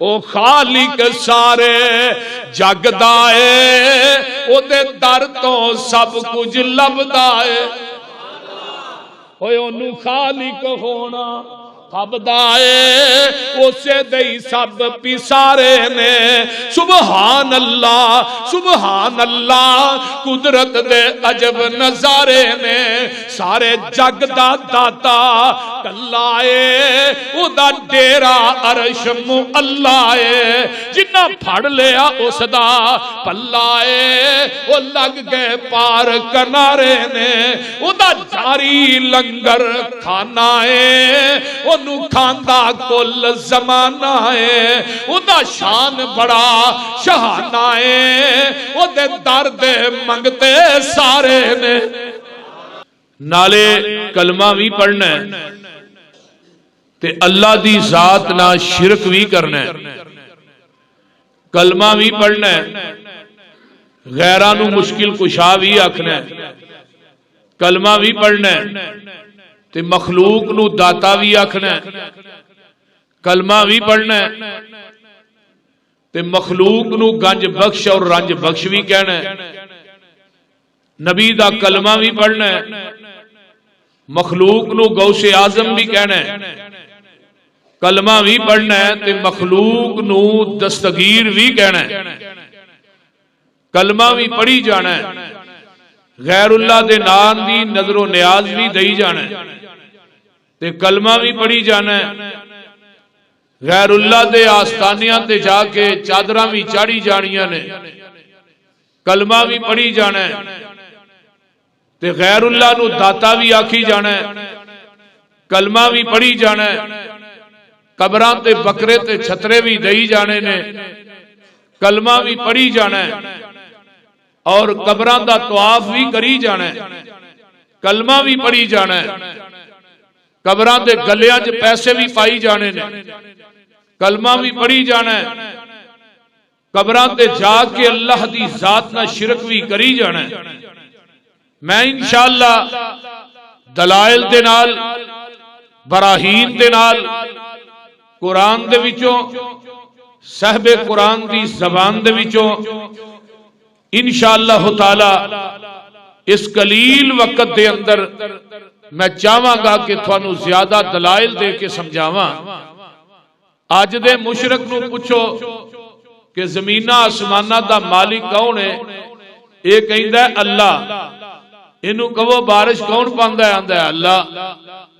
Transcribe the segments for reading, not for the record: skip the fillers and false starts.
او خالق سارے جگ دا اے او دے در تو سب کچھ لبدا اے اوے اونوں خالق ہونا فبدا اے اسے دئی سب پیسارے نے سبحان اللہ قدرت دے عجب نظارے نے سارے جگ دا داتا کلا اے او دا ڈیرا عرش معلا اے جنہ پھڑ لیا اس دا پلا اے او لگ گئے پار کنارے نے او دا جاری لنگر کھانا اے او نو کھاندا کل زمانہ ہے او دا شان بڑا شہانہ ہے او دے درد منگتے سارے نے نالے کلمہ بھی پڑھنا ہے تے اللہ دی ذات نہ شرک بھی کرنا ہے کلمہ بھی پڑھنا ہے غیرانو مشکل کشا بھی آکھنا ہے کلمہ بھی پڑھنا ہے تے مخلوق نو داتا بھی آکھنا ہے کلمہ بھی پڑھنا ہے تے مخلوق نو گنج بخش اور رنج بخش بھی کہنا ہے نبی دا کلمہ بھی پڑھنا ہے مخلوق نو غوث اعظم بھی کہنا ہے کلمہ بھی پڑھنا ہے تے مخلوق نو دستگیر بھی کہنا ہے کلمہ بھی پڑھی جانا ہے غیر اللہ دے نام دی نظر و نیاز بھی دئی جانا ہے تے کلمہ بھی پڑھی جانا ہے غیر اللہ دے آستانیاں تے جا کے چادراں بھی چاڑی جانیاں نے کلمہ بھی پڑھی جانا ہے تے غیر اللہ نو داتا بھی آکھی جانا ہے کلمہ بھی پڑھی جانا ہے قبراں تے بکرے تے چھترے بھی دئی جانے نے کلمہ بھی پڑھی جانا ہے اور قبراں دا طواف بھی کری جانا ہے کلمہ بھی پڑھی جانا ہے قبراں دے گلیاں چ پیسے بھی پائی جانے نے کلمہ بھی پڑھی جانا ہے قبراں تے جا کے اللہ دی ذات نہ شرک بھی کری جانا ہے میں انشاءاللہ دلائل دے نال براہین دے نال قرآن دے وچوں صاحب قرآن دی زبان دے وچوں انشاءاللہ تعالی اس قلیل وقت دے اندر میں چاہواں گا کہ تھانوں زیادہ دلائل دے کے سمجھاواں اج دے مشرک نو پوچھو کہ زمینہ آسمانہ دا مالک کون ہے اے کہندا ہے اللہ اینو کہو بارش کون پاندا ہے آندا ہے اللہ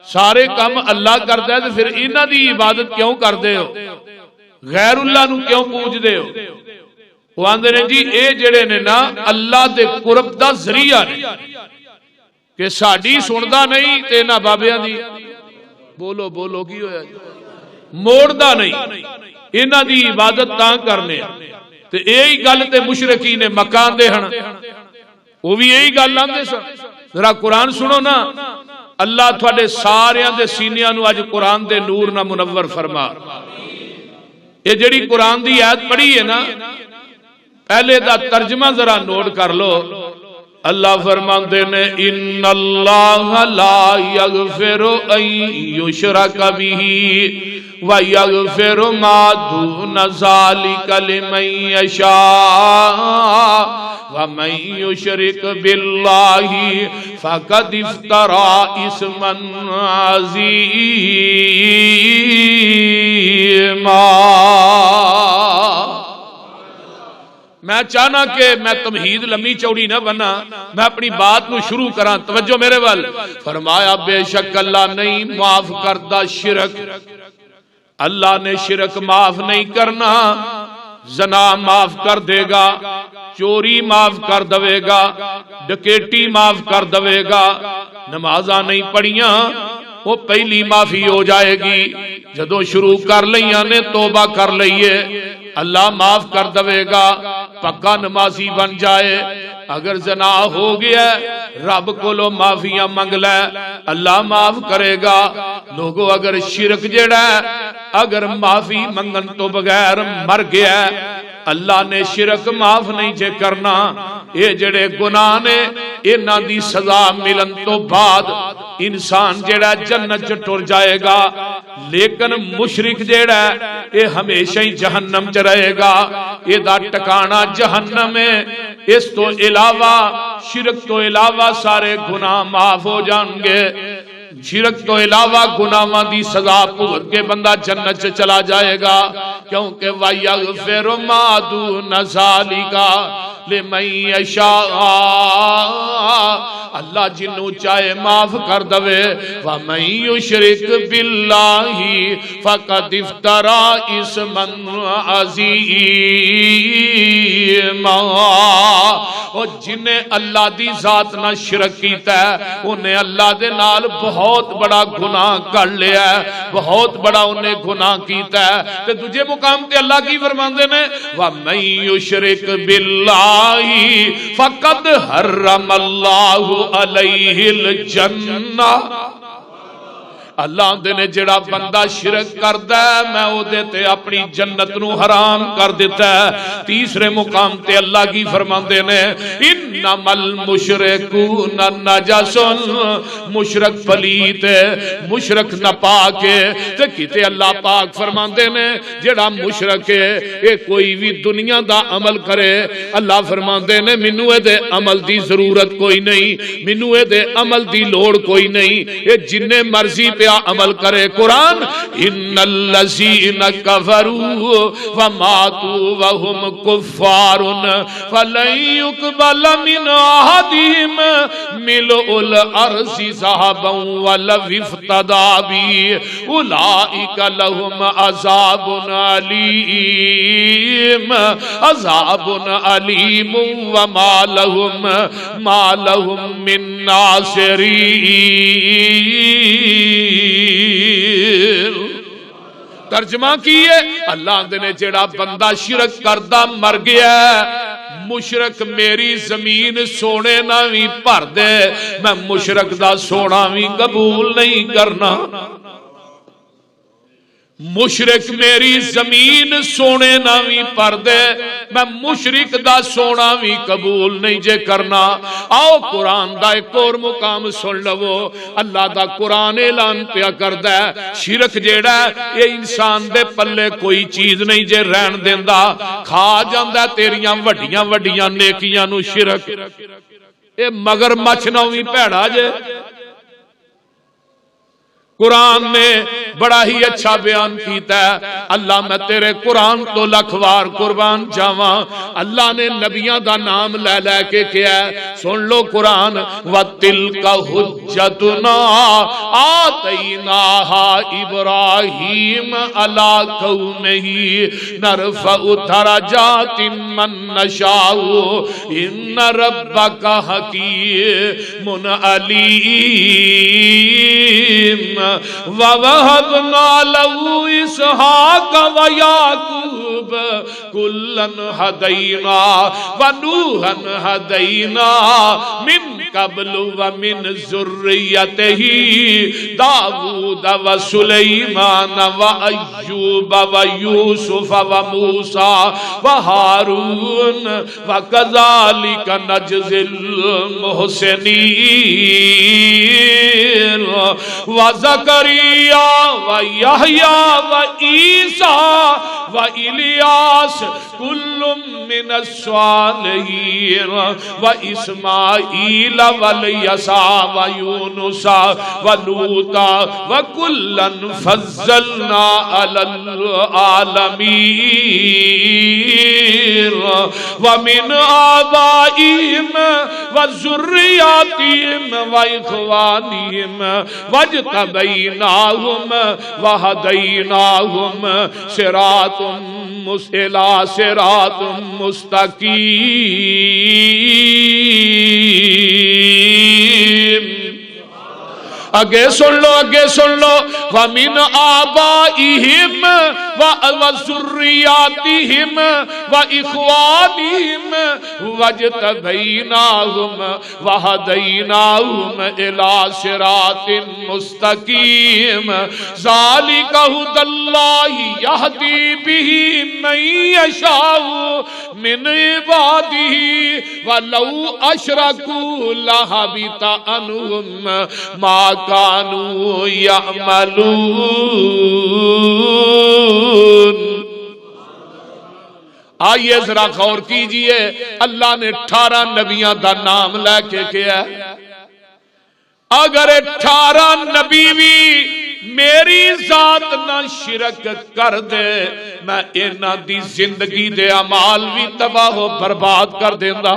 سارے کام اللہ کردا ہے تے پھر انہاں دی عبادت کیوں کردے ہو غیر اللہ نو کیوں پوجدے ہو وہ آندے نے جی اے جڑے نے نا اللہ دے قرب دا ذریعہ نے کہ ساڈی سندا نہیں تے نہ بابیاں دی بولو بولو کی ہویا جی موڑدا نہیں انہاں دی عبادت تاں کرنے تے یہی گل تے مشرکین مکہ دے ہن وہ بھی یہی گل آندے سن ذرا قرآن سنو نا اللہ تھوڑے ساریاں دے سینیاں نو اج قرآن دے نور نہ منور فرما یہ جڑی قرآن دی آیت پڑھی ہے نا پہلے دا ترجمہ ذرا نوٹ کر لو اللہ فرماندے نے ان اللہ لا یغفر ان یشرک بہ ویغفر ما دون ذلک لمن یشاء ومن یشرک باللہ فقد افترى اثما عظیما میں چاہنا کہ میں تمہید لمبی چوڑی نہ بنا میں اپنی بات نو شروع کراں توجہ میرے وال فرمایا بے شک اللہ نہیں معاف کردا شرک اللہ نے شرک معاف نہیں کرنا زنا معاف کر دے گا چوری معاف کر دے گا ڈکیٹی معاف کر دے گا نمازاں نہیں پڑھیاں وہ پہلی معافی ہو جائے گی جدوں شروع کر لیاں نے توبہ کر لئیے اللہ معاف کر دے گا پکا نمازی بن جائے اگر زنا ہو گیا رب کو لو معافیاں منگ لے اللہ معاف کرے گا لوگوں اگر شرک جڑا ہے اگر معافی منگن تو بغیر مر گیا اللہ نے شرک معاف نہیں جے کرنا. یہ جڑے گناہ نے انہاں دی سزا ملن تو بعد انسان جڑا جنت چ ٹر جائے گا، لیکن مشرک جڑا ہے یہ ہمیشہ ہی جہنم چ رہے گا. یہ دا ٹکانا جہنم ہے. اس تو علاوہ شرک تو علاوہ سارے گناہ معاف ہو جان گے. شرک تو علاوہ گناہاں دی سزا بھگت کے بندہ جنت سے چلا جائے گا، کیونکہ وَيَغْفِرُ مَا دُونَ ذَلِكَ لِمَن يَشَاءُ. اللہ جنوں چاہے معاف کر دوے. وَمَن يُشْرِكْ بِاللَّهِ فَقَدِ افْتَرَىٰ إِثْمًا عَظِيمًا. اور جنہیں اللہ دی ذات نہ شرک کیتا ہے انہیں اللہ دے نال بہت بڑا گناہ کر لیا ہے، بہت بڑا انہیں گناہ کیتا ہے. تے دوجے مقام تے اللہ کی فرماندے نے وَمَن يُشْرِكْ بِاللَّهِ فَقَدْ حَرَّمَ اللَّهُ عَلَيْهِ الْجَنَّةَ. اللہ دے نے جڑا بندہ شرک کردا ہے میں او دے تے اپنی جنت نو حرام کر دیتا ہے. تیسرے مقام تے اللہ کی فرماندے نے انما المشرکون نجس. مشرک پلیت ہے، مشرک ناپاک ہے. تے کتے اللہ پاک فرماندے نے جڑا مشرک ہے اے کوئی بھی دنیا دا عمل کرے، اللہ فرماندے نے مینوں اے دے عمل دی ضرورت کوئی نہیں، مینوں اے دے عمل دی لوڑ کوئی نہیں. اے جننے مرضی پہ عمل کرے. قرآن ان الذین کفروا وماتوا وهم کفار فلن يقبل من احدهم ملء الارض ذهبا ولو افتدى به اولئک لهم عذاب علیم عذاب علیم وما لهم من ناصرین. ترجمہ کیے اللہ دے نے جڑا بندہ شرک کردہ مر گیا ہے، مشرک میری زمین سونے نہ بھی بھر دے میں مشرک دا سونا بھی قبول نہیں کرنا. مشرک میری زمین سونے نہ بھی پر دے میں مشرک دا سونا بھی قبول نہیں جے کرنا. آؤ قرآن دا ایک اور مقام سن لو. اللہ دا قرآن اعلان پیا کردا ہے شرک جیڑا ہے یہ انسان دے پلے کوئی چیز نہیں جے رہن دیندا، کھا جاندا تیریاں وڈیاں وڈیاں نیکیاں نو شرک. اے مگر مچھ نہ بھی بھڑا جے. قرآن نے بڑا ہی اچھا بیان کیتا ہے. اللہ میں تیرے قرآن تو لکھوار قربان جاواں. اللہ نے نبیاں دا نام لے لے کے کیا ہے. سن لو قرآن وَتِلْكَ حُجَّتُنَا آتَيْنَاهَا إِبْرَاهِيمَ عَلَىٰ قَوْمِهِ نَرْفَعُ دَرَجَاتٍ مَّن نَّشَاءُ إِنَّ رَبَّكَ حَكِيمٌ عَلِيمٌ. وَوَهَبْنَا لَهُ إِسْحَاقَ وَيَعْقُوبَ كُلًّا هَدَيْنَا وَنُوحًا هَدَيْنَا مِن قَبْلُ وَمِن ذُرِّيَّتِهِ دَاوُودَ وَسُلَيْمَانَ وَأَيُّوبَ وَيُوسُفَ وَمُوسَى وَهَارُونَ وَكَذَلِكَ نَجْزِي الْمُحْسِنِينَ. وَزَكَرِيَّا وَيَحْيَا وَعِيسَىٰ وَإِلْيَاسَ كُلٌّ مِّنَ الصَّالِحِينَ وَإِسْمَاعِيلَ وَالْيَسَعَ وَيُونُسَ وَلُوطًا وَكُلًّا فَضَّلْنَا عَلَى الْعَالَمِينَ. وَمِنْ آبَائِهِمْ وَذُرِّيَّاتِهِمْ وَإِخْوَانِهِمْ وَاجْتَبَيْنَاهُمْ وَهَدَيْنَاهُمْ إِلَىٰ صِرَاطٍ مُسْتَقِيمٍ. اگے سن لو وَمِنْ آبَائِهِمْ وَذُرِّيَّاتِهِمْ وَإِخْوَانِهِمْ وَاجْتَبَيْنَاهُمْ وَهَدَيْنَاهُمْ إِلَىٰ صِرَاطٍ مُسْتَقِيمٍ. ذَلِكَ هُدَى اللَّهِ يَهْدِي بِهِ من یشاء من عباده ولو اشرکوا لحبط عنهم ما كانوا يعملون۔ آئیے ذرا غور کیجئے، اللہ نے 18 نبیوں دا نام لے کے کیا ہے۔ اگر 18 نبی بھی میری ذات نہ شرک کر دے، میں انہاں دی زندگی دے اعمال بھی تباہ و برباد کر دیندا۔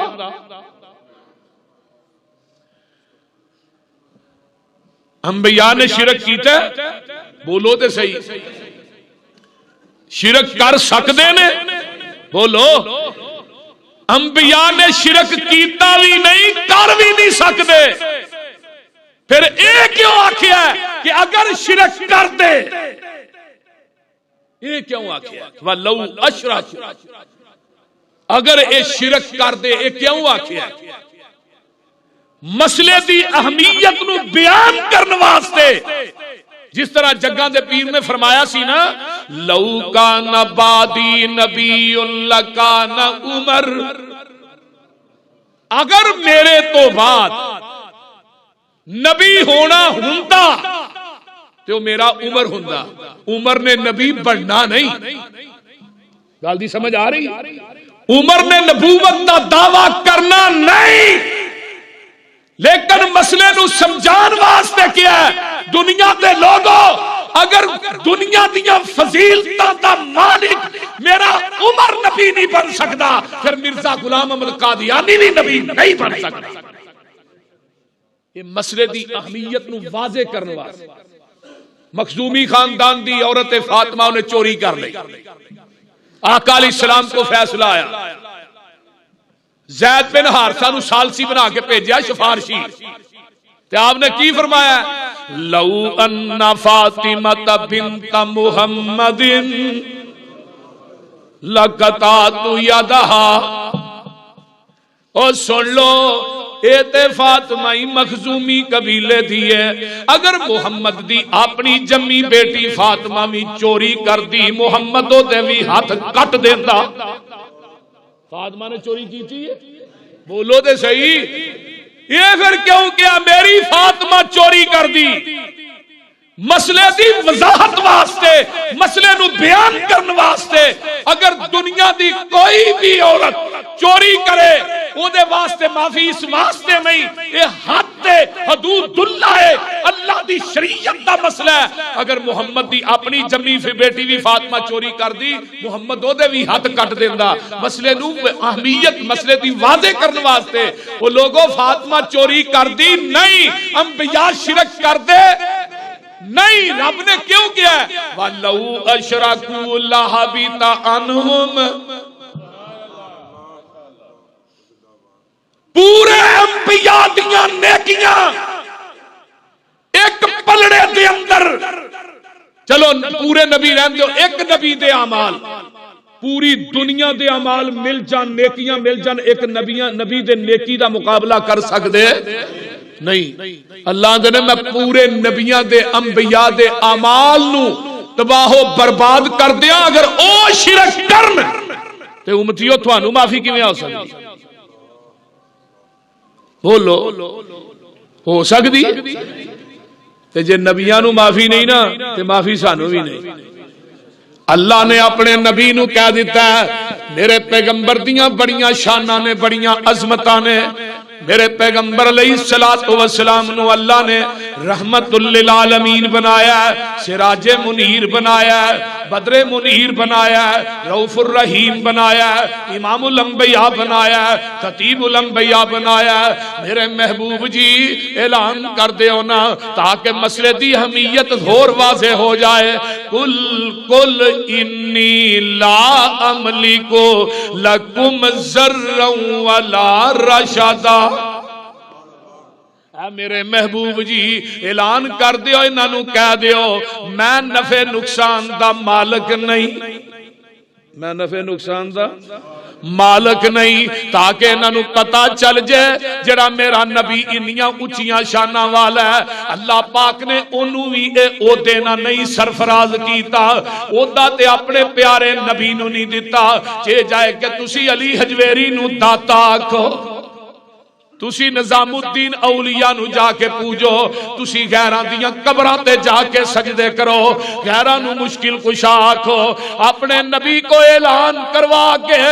انبیاء نے شرک کیتا ہے؟ بولو تے صحیح، شرک کر سکدے نے؟ بولو۔ انبیاء نے شرک کیتا بھی نہیں، کر بھی نہیں سکتے، پھر اے کیوں آکھیا ہے کہ اگر شرک کر دے؟ اے کیوں آکھیا ہے وَلَوْ أَشْرَكُوا؟ اگر اے شرک کر دے، اے کیوں آکھیا ہے؟ مسئلے دی اہمیت نو بیان کرنے واسطے، جس طرح جگاں دے پیر نے فرمایا سی نا، لو کان بعدی نبی لکان عمر، اگر میرے تو بعد نبی ہونا ہوندا تو میرا عمر ہوندا۔ عمر نے نبی بننا نہیں، گل دی سمجھ آ رہی؟ عمر نے نبوت دا دعویٰ کرنا نہیں، لیکن مسئلے نو سمجھان واسطے کیا ہے؟ دنیا دے لوگوں، اگر دنیا دیاں فضیلتاں دا مالک میرا عمر نبی نہیں بن سکتا، پھر مرزا غلام احمد قادیانی بھی نبی نہیں بن سکتا۔ یہ مسئلے دی اہمیت نو واضح کرنے واسطے مخزومی خاندان دی عورت فاطمہ نے چوری کر لی، آقا علیہ السلام کو فیصلہ آیا، زید بن حارثہ نو سالسی بنا کے بھیجیا شفارشی، تے آپ نے کی فرمایا؟ لو ان فاطمہ بنت محمد لقطعت یدہا، اور سن لو اے تے فاطمہ مخزومی قبیلے دی ہے، اگر محمد دی اپنی جمی بیٹی فاطمہ بھی چوری کر دی، محمد دے بھی ہاتھ کٹ دیندا۔ فاطمہ نے چوری کی تھی؟ بولو دے صحیح، یہ پھر کیوں کیا میری فاطمہ چوری کر دی؟ مسئلے دی وضاحت واسطے، مسئلے نو بیان کرن واسطے، اگر دنیا دی کوئی بھی عورت چوری کرے او دے واسطے معافی اس واسطے نہیں، یہ حد تے حدود اللہ ہے، اللہ دی شریعت دا مسئلہ ہے۔ اگر محمد دی اپنی جمی فی بیٹی بھی فاطمہ چوری کر دی، محمد او دے بھی ہاتھ کٹ دیندا۔ مسئلے نو اہمیت مسئلے دی واضح کرن واسطے وہ لوگوں فاطمہ چوری کر دی نہیں، انبیاء شرک کر دے نہیں، رب نے کیوں کیا ہے؟ وَلَوْ أَشْرَكُوا لَحَبِطَ عَنْهُمْ، پورے انبیاء دیاں نیکیاں ایک پلڑے دے اندر، چلو پورے نبی رہن دو، ایک نبی دے اعمال پوری دنیا دے اعمال مل جان، نیکیاں مل جان، ایک نبی دے نیکی دا مقابلہ کر سکدے نہیں۔ اللہ دے نے میں پورے نبیاں دے انبیاء دے اعمال نو تباہ و برباد کر دیا، اگر او شرک کرن تے امتیو تھانو معافی کیویں ہو سکدی؟ بولو ہو سکدی؟ تے جے نبیاں نو معافی نہیں نا تے معافی سانو بھی نہیں۔ اللہ نے اپنے نبی نو کہہ دیتا ہے میرے پیغمبر دیاں بڑیاں شاناں نے، بڑیاں عظمتاں نے، میرے پیغمبر علیہ السلام نو اللہ نے رحمت للعالمین بنایا ہے، سراج منیر بنایا ہے، بدر منیر بنایا ہے، رؤوف الرحیم بنایا ہے، امام الانبیاء بنایا ہے، خطیب الانبیاء بنایا ہے۔ میرے محبوب جی اعلان کر دیو نا تاکہ مسئلے دی اہمیت اور واضح ہو جائے، کل انی لا املکو لکم ذرا ولا رشدا۔ اے میرے محبوب جی اعلان کر دیو، انہاں نو کہہ دیو میں نفع نقصان دا مالک نہیں، میں نفع نقصان دا مالک نہیں، تاکہ انہوں پتا چل جائے جڑا میرا نبی انیاں اچیاں شاناں والا ہے، اللہ پاک نے انہوں بھی او دینا نہیں سرفراز کیتا، اودا تے اپنے پیارے نبی نو نہیں دیتا، چے جائے کہ تسی علی حجویری نو داتا آکھو، تسی نظام الدین اولیاء نو جا کے پوجو، تسی غیران دیاں قبراں تے جا کے سجدے کرو، غیران نو مشکل کشا آکھو، اپنے نبی کو اعلان کروا کے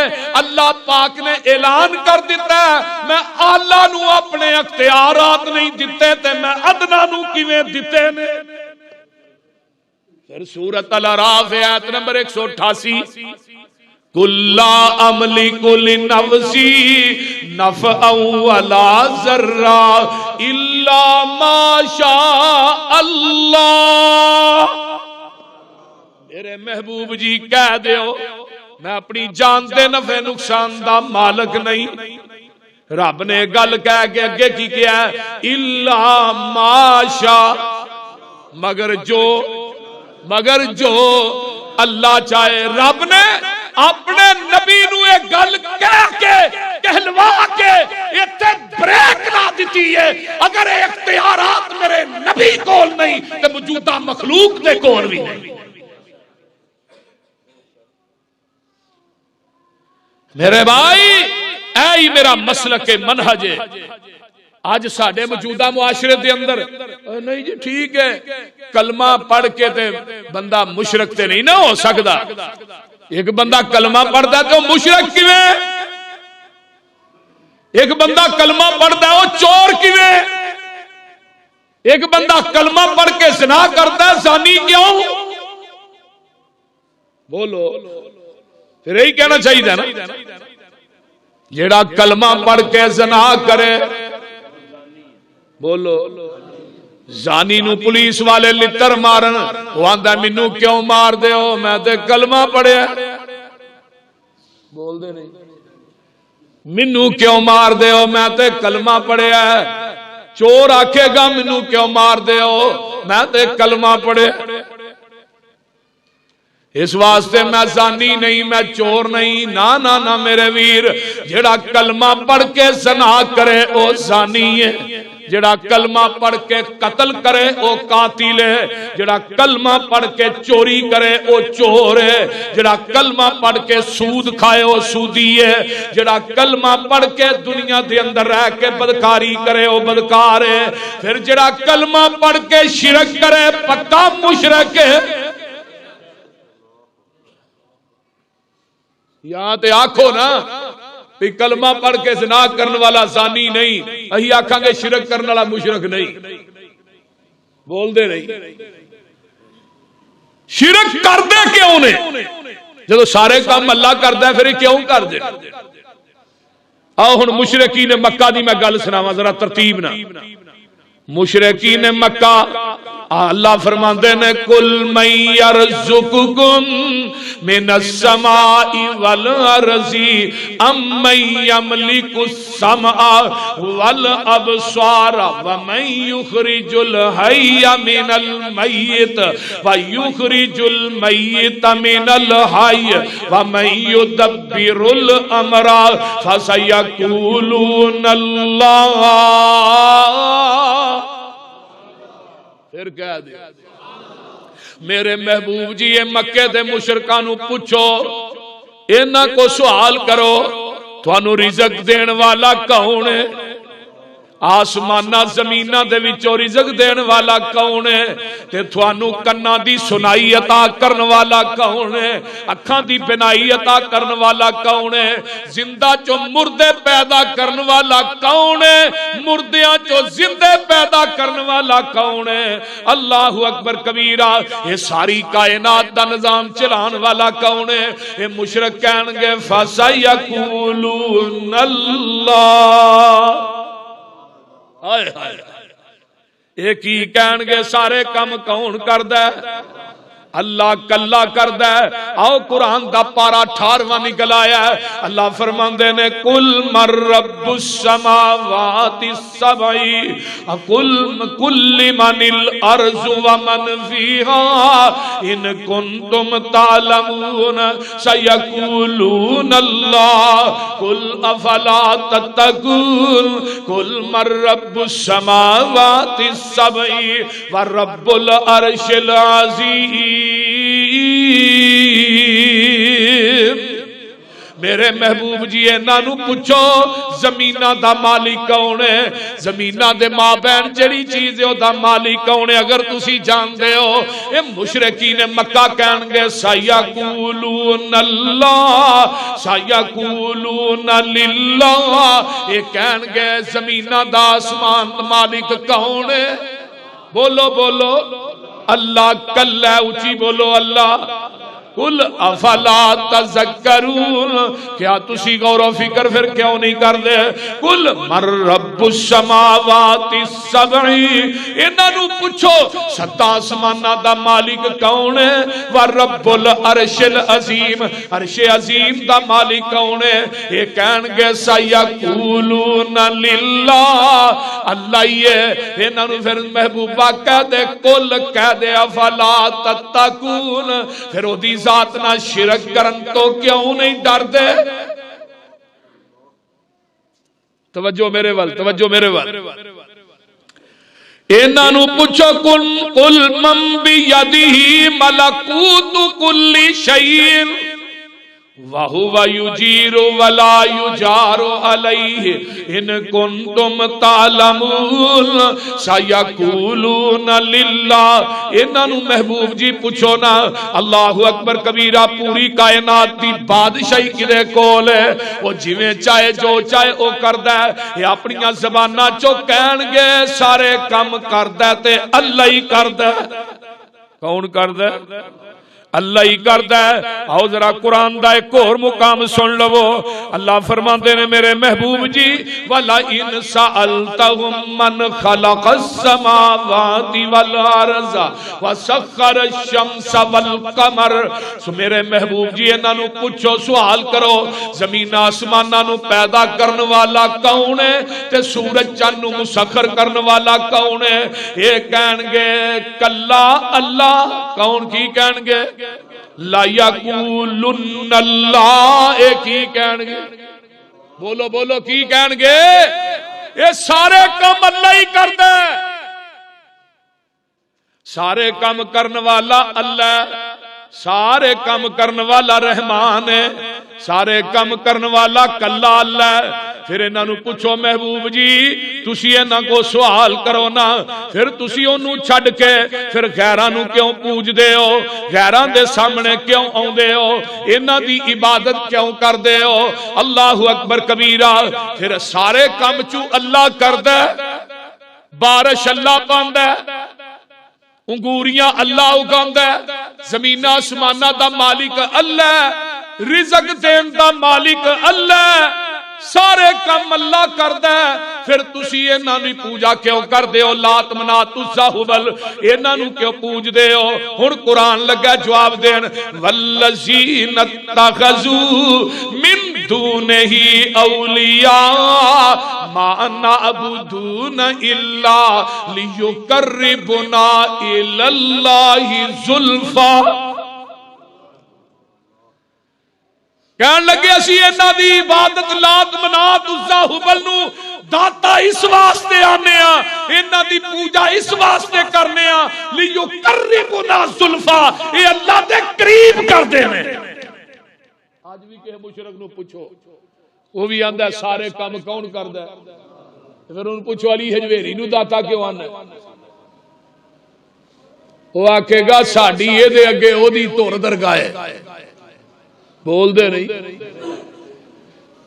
اللہ پاک نے اعلان کر دیتا ہے میں اعلیٰ نو اپنے اختیارات نہیں دیتے تے میں ادنا نو کیویں دیتے نے۔ پھر سورۃ الاعراف آیت نمبر 188، کُلَّا أَمْلِكُ لِنَفْسِي نَفْعًا وَلَا ضَرًّا إِلَّا مَا شَاءَ اللَّهُ۔ میرے محبوب جی کہہ دیو میں اپنی جان دے نفع نقصان دا مالک نہیں، رب نے گل کہہ کے اگے کی کیا ہے إِلَّا مَا شَاءَ، مگر جو اللہ چاہے۔ رب نے اپنے نبی نو ایک گل کہہ کے کہلوا کے اتنے بریک نہ دیتی ہے، اگر اختیارات میرے نبی کول نہیں تو موجودہ مخلوق دے کول بھی نہیں۔ میرے بھائی اے میرا مسلک منہج ہے۔ آج ساڈے موجودہ معاشرے دے اندر نہیں جی ٹھیک ہے کلمہ پڑھ کے تے بندہ مشرک تے نہیں نہ ہو سکتا، ایک بندہ کلمہ پڑھتا ہے تو مشرک کیویں، ایک بندہ کلمہ پڑھتا ہے وہ چور کیویں، ایک بندہ کلمہ پڑھ کے زنا کرتا ہے زانی کیوں؟ بولو پھر یہی کہنا چاہیے نا، جیڑا کلمہ پڑھ کے زنا کرے، بولو زانی نو پولیس والے لتر مارن، وہ آندا مینوں کیوں مار دے ہو میں تے کلمہ پڑھیا، بول دے نہیں مینوں کیوں مار دے ہو میں تے کلمہ پڑھیا ہے، چور آکھے گا مینوں کیوں مار دے ہو میں تے کلمہ پڑھیا، اس واسطے میں زانی نہیں میں چور نہیں، نہ میرے ویر، جڑا کلمہ پڑھ کے زنا کرے او زانی ہے، جڑا کلمہ پڑھ کے قتل کرے او قاتل ہے، جڑا کلمہ پڑھ کے چوری کرے او چور ہے، جڑا کلمہ پڑھ کے سود کھائے او سودی ہے، جڑا کلمہ پڑھ کے دنیا دے اندر رہ کے بدکاری کرے او بدکار ہے، پھر جڑا کلمہ پڑھ کے شرک کرے پکا مشرک ہے۔ یہاں تے آکھو نا کلمہ پڑھ کے زنا کرنے والا زانی نہیں، اہی آکھاں گے شرک کرنے والا مشرک نہیں، بول دے نہیں، شرک کر دے کیوں نے جدو سارے کام اللہ کردا ہے پھر کیوں کر دے؟ آؤ ہن مشرکین مکہ دی میں گل سناواں ذرا ترتیب نہ۔ مشرکین مکہ اللہ فرماندے نے کل من یرزقکم من السماء والارض ام من یملک السمع والابصار ومن یخرج الحی من المیت ویخرج المیت من الحی ومن یدبر الامر فسیقولون اللہ۔ پھر کہہ دے میرے محبوب جی یہ مکے دے مشرکاں نو پوچھو، انہاں کو سوال کرو تھانو رزق دین والا کون ہے؟ آسمانہ زمینہ دے وچوں رزق دین والا کون ہے؟ تے تھانو کناں دی سنائی عطا کرن والا کون ہے؟ اکھاں دی بینائی عطا کرن والا کون ہے؟ زندہ چو مردے پیدا کرن والا کون ہے؟ مردیاں چو زندے پیدا کرن والا کون ہے؟ اللہ اکبر کبیرہ۔ یہ ساری کائنات دا نظام چلان والا کون ہے؟ یہ مشرک کہن گے فَسَيَقُولُونَ اللَّهُ۔ آئے آئے ایک ہی کہن گے سارے کم کون کردا ہے؟ اللہ کلا کردا ہے. آؤ قرآن دا پارا 18واں نکل آیا ہے. اللہ فرماندے نے قل من رب السماوات السبع قل لمن الارض ومن فيها ان كنتم تعلمون سيقولون الله قل افلا تتقون قل من رب السماوات السبع ورب العرش العظيم. میرے محبوب جی انہاں نو پوچھو زمیناں دا مالک کون ہے؟ زمیناں دے مابین جڑی چیز ہے او دا مالک کون ہے؟ اگر تسی جاندے ہو اے مشرکین مکہ کہن گے سیقولون اللہ سیقولون للہ. اے کہن گے زمیناں دا آسمان دا مالک کون ہے؟ بولو بولو اللہ. کلا اونچی بولو اللہ. قل افلا تذکرون کیا تسی غور و فکر پھر کیوں نہیں کرتے؟ قل من رب السماوات السبع انہاں نو پوچھو ستا آسماناں دا مالک کون ہے؟ ورب العرش العظیم عرش عظیم دا مالک کون ہے؟ یہ کہن گے سیقولون للہ اللہ ہی ہے. انہاں نو پھر محبوبہ کہہ دے قل کہہ دے افلا تتقون پھر او دی ذات نہ شرک کرن تو کیوں نہیں ڈر دے؟ توجہ میرے وال توجہ میرے وال. انہاں نو پوچھو قل من بیدہ ملکوت کل شیء وَهُوَ يُجِيرُ وَلَا يُجَارُ عَلَيْهِ إِن كُنتُمْ تَعْلَمُونَ سَيَقُولُونَ لِلَّهِ. انہاں نو محبوب جی پوچھو نا اللہ اکبر کبیرہ پوری کائنات دی بادشاہی کدے کول ہے؟ وہ جویں چاہے جو چاہے او کردا ہے. یہ اپنی زباناں چوں کہن گے سارے کام کردا ہے تے اللہ ہی کردا ہے. کون کردا ہے؟ اللہ ہی کردا ہے. آؤ ذرا قرآن دا ایک اور مقام سن لو. اللہ فرماندے نے میرے محبوب جی وَلَئِنْ سَأَلْتَهُمْ مَنْ خَلَقَ السَّمَاوَاتِ وَالْأَرْضَ وَسَخَّرَ الشَّمْسَ وَالْقَمَرَ. سو میرے محبوب جی انہاں نو پوچھو سوال کرو زمین آسماناں نو پیدا کرن والا کون ہے تے سورج چاند نو مسخر کرن والا کون ہے؟ یہ کہن گے کلا اللہ. کون کی کہن گے؟ لا یقولن اللہ. ایک ہی کہن گے. بولو بولو کی کہن گے؟ یہ سارے کام اللہ ہی کرتا ہے. سارے کام کرن والا اللہ. سارے کام کرن والا رحمان ہے. سارے کام کرن والا کلا اللہ ہے. پھر انہاں نو پوچھو محبوب جی تسی انہاں کو سوال کرو نا پھر تسی اونوں چھڈ کے پھر غیراں نو کیوں پوجدے ہو؟ غیراں دے سامنے کیوں اوندے ہو؟ انہاں دی عبادت کیوں کردے ہو؟ اللہ اکبر کبیرہ. پھر سارے کام چوں اللہ کردا ہے. بارش اللہ پاندا ہے. انگوریاں اللہ اگاندا ہے. زمین آسماناں دا مالک اللہ ہے. رزق دین دا مالک اللہ ہے. سارے کام اللہ کردا ہے. پھر تسی انہاں دی پوجا کیوں کردے ہو؟ لات منات عزا ہبل انہاں نو کیوں پوجدے ہو؟ ہن قرآن لگا جواب دین والذین اتخذوا من دونہ اولیاء ما نعبدون الا لیقربنا الی اللہ زلفا. کہن لگے اسی انہاں دی عبادت لات منات عزا ہبل نو داتا اس واسطے آنے ہاں انہاں دی پوجا اس واسطے کرنے ہاں لیقربنا زلفا اے اللہ دے قریب کر دے میں. آج بھی کہ مشرک نو پوچھو وہ بھی آندا ہے سارے کام کون کردا ہے؟ پھر ان پوچھو علی حجویری نو داتا کیوں آنا ہے؟ وہ آکھے گا ساڈی اے دے اگے او دی تور درگاہ ہے. بول دے نہیں.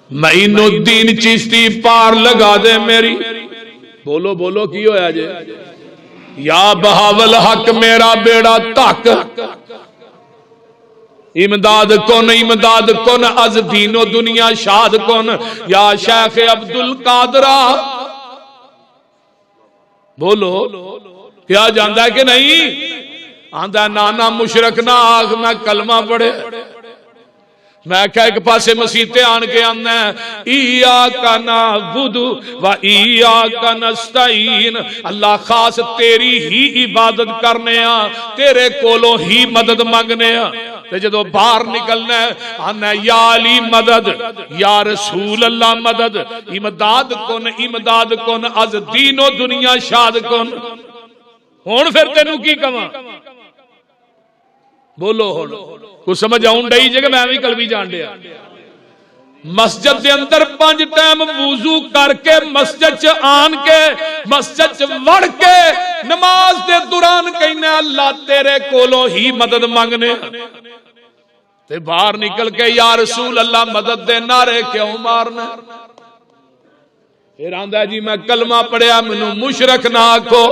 معین الدین چشتی پار لگا دے میری. بولو بولو کی ہویا جے؟ یا بہاول حق میرا بیڑا تک امداد کن امداد کن از دین و دنیا شاد کن یا شیخ عبدالقادرہ. بولو کیا جانتا ہے کہ نہیں؟ آندا نانا مشرک نہ آخ میں کلمہ پڑھے میں کہا ایک پاسے مسیتے آن کے آنا ہے ایاک نعبد و ایاک نستعین اللہ خاص تیری ہی عبادت کرنے ہاں تیرے کولوں ہی مدد منگنے ہاں تے جدو باہر نکلنا ہے آنا یا علی مدد یا رسول اللہ مدد امداد کن از دین و دنیا شاد کن ہون پھر تینوں کی کہاں بولو ہون کچھ سمجھ آؤں ڈائی جگہ میں بھی قلبی جان دیا مسجد دے اندر 5 ٹائم وضو کر کے مسجد چ آن کے مسجد چ وڑ کے نماز دے دوران کہنا اللہ تیرے کولوں ہی مدد مانگنے تے باہر نکل کے یا رسول اللہ مدد دے نعرے کیوں مارنا پھر آندا جی میں کلمہ پڑھیا مینوں مشرک نہ آکھو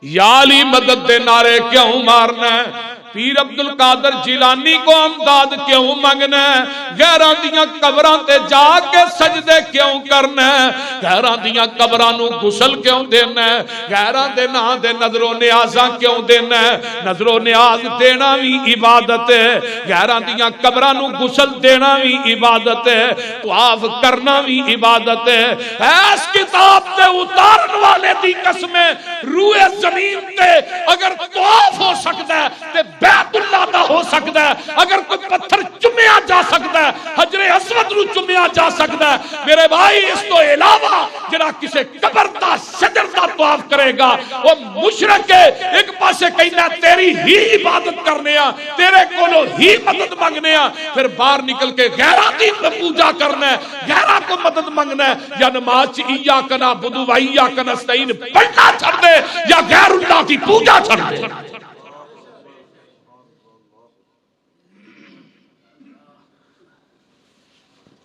یا علی مدد دے نعرے کیوں مارنا ہے پیر عبد القادر جیلانی کو امداد کیوں منگنا ہے غیران دیاں قبران تے جا کے سجدے کیوں کرنا ہے غیران دیاں قبرانوں غسل کیوں دینا ہے غیران دے نا دے نظر و نیازاں کیوں دینا ہے نظر و نیاز دینا بھی عبادت ہے غیران دیاں قبرانوں غسل دینا بھی عبادت ہے طواف کرنا بھی عبادت ہے ایس کتاب تے اتارن والے دی قسمیں روح زمین تے اگر طواف ہو سکتا ہے تے بیت اللہ دا ہو سکتا ہے اگر کوئی پتھر چمیا جا سکتا ہے حجر اسود نو چمیا جا سکتا ہے میرے بھائی اس تو علاوہ جڑا کسے قبر دا شجر دا طواف کرے گا وہ مشرک ہے ایک پاسے کہنا تیری ہی عبادت کرنے ہاں تیرے کولوں ہی مدد مانگنے ہاں پھر باہر نکل کے غیراں دی پوجا کرنا ہے غیراں کو مدد مانگنا ہے یا نماز چ ایاک نعبد و ایاک نستعین پڑھنا چھڑ دے یا غیر اللہ کی پوجا چھڑ دے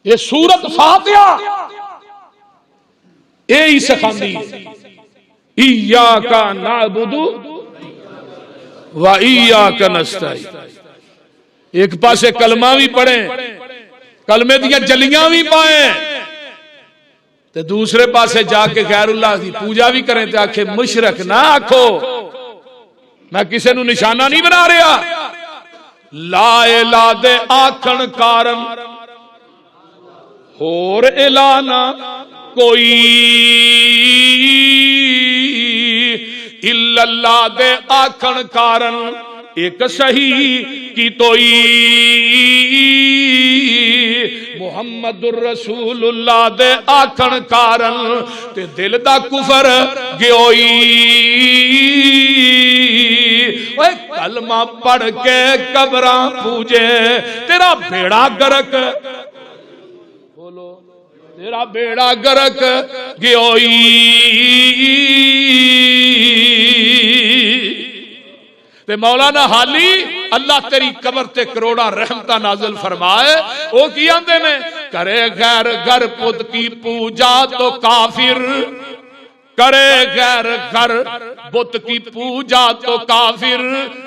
یہ سورت فاتحہ یہی سکھاندی ایاک نعبد و ایاک نستعین ایک پاسے کلمہ بھی پڑھیں کلمے دیا جلیاں بھی پائیں تے دوسرے پاسے جا کے غیر اللہ کی پوجا بھی کریں تے آکھے مشرک نہ آکھو میں کسے نو نشانہ نہیں بنا رہا لا الہ دے آکھن کارن اور اعلانہ کوئی الا اللہ دے آکھن کارن ایک صحیح کی توئی محمد الرسول اللہ دے آکھن کارن تے دل دا کفر گیوئی اوے کلمہ پڑھ کے قبراں پوجے تیرا بیڑا گرک تیرا بیڑا گرک گیوئی تے مولانا حالی اللہ تیری قبر تے کروڑا رحمتہ نازل فرمائے وہ کی آندے میں کرے غیر گھر پت کی پوجا تو کافر کرے غیر گھر بت کی پوجا تو کافر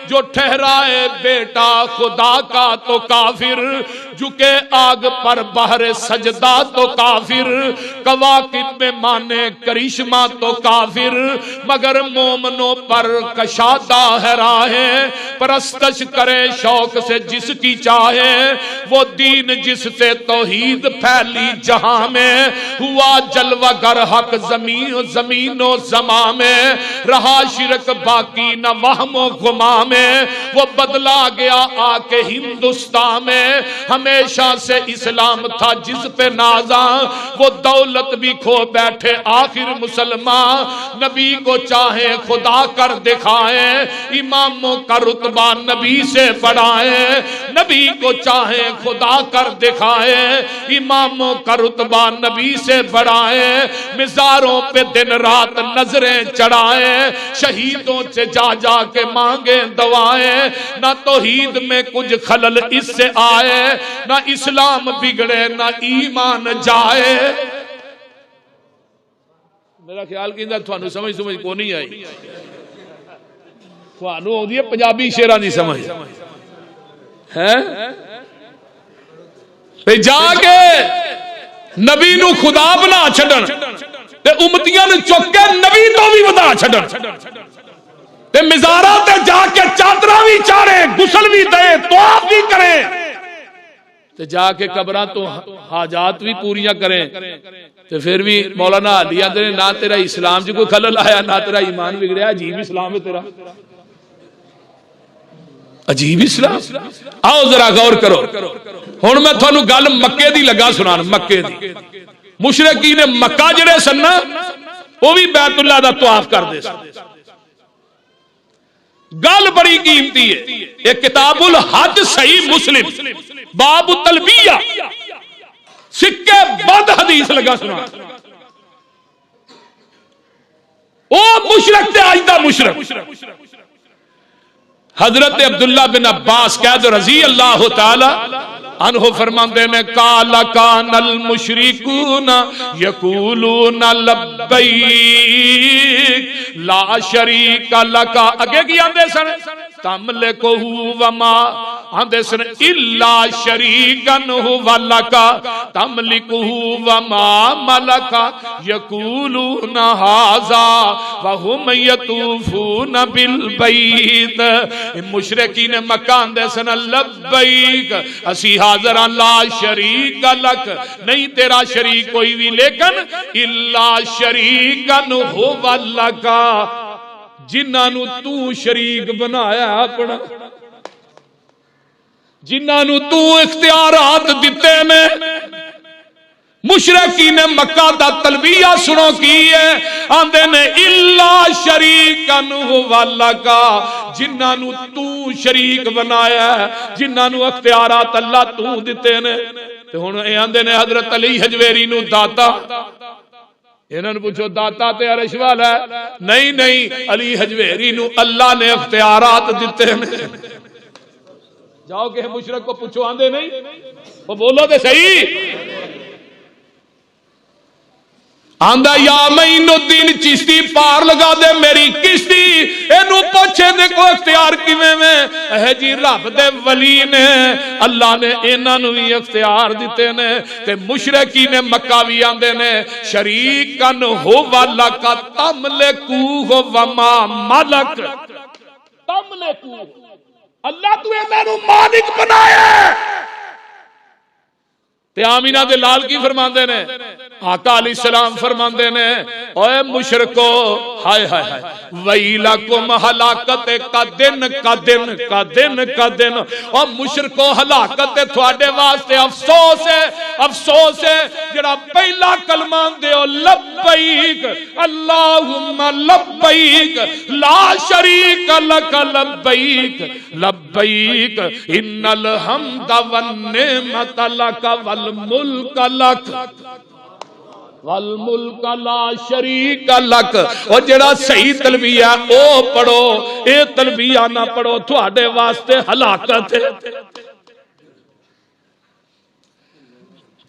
جو ٹھہرائے بیٹا خدا کا تو کافر جھکے آگ پر بہر سجدہ تو کافر کواکب میں مانے کرشمہ تو کافر مگر مومنوں پر کشادہ ہے راہیں پرستش کرے شوق سے جس کی چاہے وہ دین جس سے توحید پھیلی جہاں میں ہوا جلوہ گر حق زمین و زمان میں رہا شرک باقی نہ وہم و گما میں وہ بدلا گیا آ کے ہندوستان میں ہمیشہ سے اسلام تھا جس پہ نازاں وہ دولت بھی کھو بیٹھے آخر مسلمان نبی کو چاہے خدا کر دکھائیں اماموں کا رتبہ نبی سے بڑھائیں نبی کو چاہے خدا کر دکھائیں اماموں کا رتبہ نبی سے بڑھائیں مزاروں پہ دن رات نظریں چڑھائیں شہیدوں سے جا جا کے مانگیں دعائیں نہ توحید میں کچھ خلل اس سے آئے نہ اسلام بگڑے نہ ایمان جائے میرا خیال کیندہ تھوانو سمجھ کو نہیں آئی تھوانو ہوں دیئے پنجابی شیرہ نہیں سمجھ پہ جا کے نبی نو خدا بنا چھڑن تے امتیاں نے چک کے نبی تو بھی بتا چھڑن تے مزاراں تے جا کے چادراں بھی چاڑے، غسل بھی دے، طواف بھی کریں، تے جا کے قبراں تو حاجات بھی پوریاں کریں، تے پھر بھی مولانا علی آندے نے نہ تیرا اسلام جو کوئی خلل آیا نہ تیرا ایمان بگڑیا، عجیب اسلام ہے تیرا، عجیب اسلام۔ آؤ ذرا غور کرو، ہن میں تھانوں گل مکے دی لگا سنان، مکے دی۔ مشرکین مکہ جڑے سن نا وہ بھی بیت اللہ دا طواف کردے سن۔ گل بڑی قیمتی ہے، یہ کتاب الحج صحیح مسلم باب التلبیہ سکے بند حدیث لگا سنا۔ او مشرک تے آج دا مشرک حضرت عبداللہ بن عباس قید رضی اللہ تعالی عنہ فرماندے نے قال کان المشرکون یقولون لبیک لا شریک لک، اگے کی آندے سن تملکہ وما آندے سن الا شریکن هو لک تملکہ وما ملک یقولون ھذا وهم یطوفون بالبیت، مشرکین مکہ آندے سن لبیک اسی حاضر لا شریک لک، نہیں تیرا شریک کوئی بھی، لیکن الا شریکن هو لک، جنہاں نو تو شریک بنایا اپنا، جنہاں نو تو اختیارات دیتے نے۔ مشرکین مکہ دا تلبیہ سنو کی ہے، آندے نے الا شریکن هو لک، جنہاں نو تو شریک بنایا ہے، جنہاں نو اختیارات اللہ تو دیتے نے۔ تے ہن اے آندے نے حضرت علی حجویری نو داتا، انہاں نو پوچھو داتا تے عرش والا ہے؟ نہیں نہیں، علی حجویری نو اللہ نے اختیارات دیتے ہیں۔ جاؤ کہ مشرک کو پوچھو، آندے نہیں، وہ بولو تے صحیح۔ آندا یا معین الدین چشتی پار لگا دے میری کشتی، اینو پوچھے دے کو اختیار کیویں میں، اے جی رب دے ولی نے، اللہ نے انہاں نو بھی اختیار دیتے نے۔ تے مشرکین مکہ بھی آندے نے شریکن هو لک تملکو وما ملک، تملکو اللہ تو انہاں نو مالک بنایا۔ تے آمینہ دے لال کی فرماندے نے، آقا علیہ السلام فرماندے نے اوے مشرکو ہائے ہائے ہائے ویلکم ہلاکت کا دن کا دن کا دن کا دن، اور مشرکو ہلاکت تھوڑے واسطے افسوس ہے، افسوس ہے جڑا پہلا کلمہ دیو لبیک اللہم لبیک لا شریک لک لبیک لبیک ان الحمد والنعمت لک والملک لک والملک لا شریک لک۔ اور جڑا صحیح تلبیہ او پڑھو، اے تلبیہ نہ پڑھو تھوڑے واسطے ہلاکت ہے۔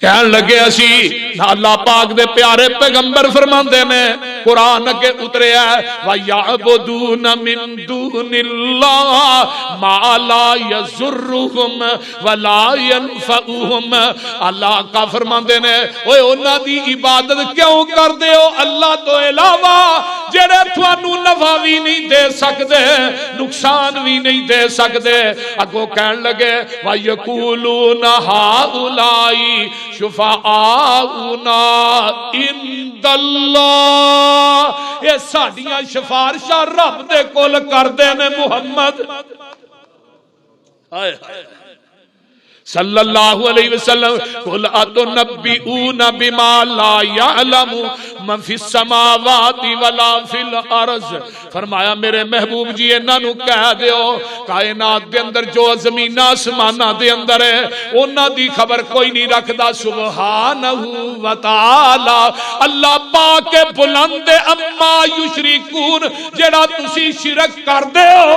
کہن لگے اسی اللہ پاک دے پیارے پیغمبر فرماندے نے، قرآن کے اترے ہے وَيَعْبُدُونَ مِن دُونِ اللَّهِ مَا لَا يَضُرُّهُمْ وَلَا يَنفَعُهُمْ، اللہ کا فرماندے نے اوے انہاں دی عبادت کیوں کر دے ہو اللہ تو علاوہ جڑے تھانوں نفع بھی نہیں دے سکدے نقصان بھی نہیں دے سکدے۔ اگوں کہن لگے وَيَقُولُونَ هَؤُلَاءِ شفاعاؤنا عند اللہ، یہ ساڈیاں شفارشاں رب دے کول کردے نے محمد صلی اللہ علیہ وسلم، قل اتنبئون بما لا يعلم من فی السماوات ولا فی الارض، فرمایا میرے محبوب جی انہاں نو کہہ دیو کائنات دے اندر جو زمین آسماناں دے اندر ہے انہاں دی خبر کوئی نہیں رکھدا سبحانہ و تعالی، اللہ پاک بلند اما یشرکون، جڑا تسی شرک کردے ہو